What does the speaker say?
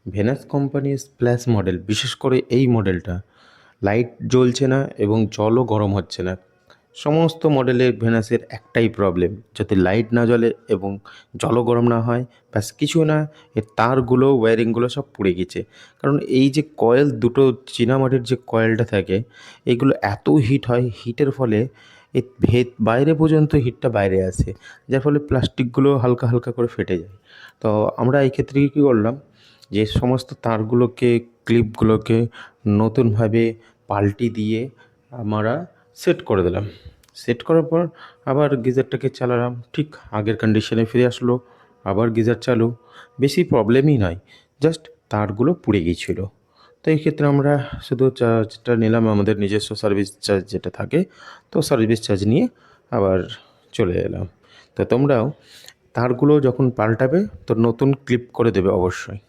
Venous কোম্পানির splash model, বিশেষ করে এই মডেলটা লাইট জ্বলছে না এবং জলও গরম হচ্ছে না। সমস্ত মডেলের ভেনাসের একটাই প্রবলেম, যাতে লাইট না জ্বলে এবং জলও গরম না হয়, ব্যাস কিছু না, এর তারগুলো ওয়্যারিংগুলো সব পুড়ে গেছে। কারণ এই যে কয়েল দুটো চীনামাটির যে কয়েলটা থাকে, এগুলো এত হিট হয়, হিটের ফলে এর বাইরে পর্যন্ত হিটটা বাইরে আসে, যার ফলে প্লাস্টিকগুলো হালকা হালকা করে ফেটে যায়। তো আমরা এই ক্ষেত্রে কী করলাম, যে সমস্ত তারগুলোকে, ক্লিপগুলোকে নতুনভাবে পাল্টি দিয়ে আমরা সেট করে দিলাম। সেট করার পর আবার গিজারটাকে চালালাম, ঠিক আগের কন্ডিশনে ফিরে আসলো। আবার গিজার চালু, বেশি প্রবলেমই নয়, জাস্ট তারগুলো পুড়ে গিয়েছিলো। তো এই ক্ষেত্রে আমরা শুধু চার্জটা নিলাম, আমাদের নিজস্ব সার্ভিস চার্জ যেটা থাকে, তো সার্ভিস চার্জ নিয়ে আবার চলে এলাম। তো তোমরাও তারগুলো যখন পাল্টাবে তো নতুন ক্লিপ করে দেবে অবশ্যই।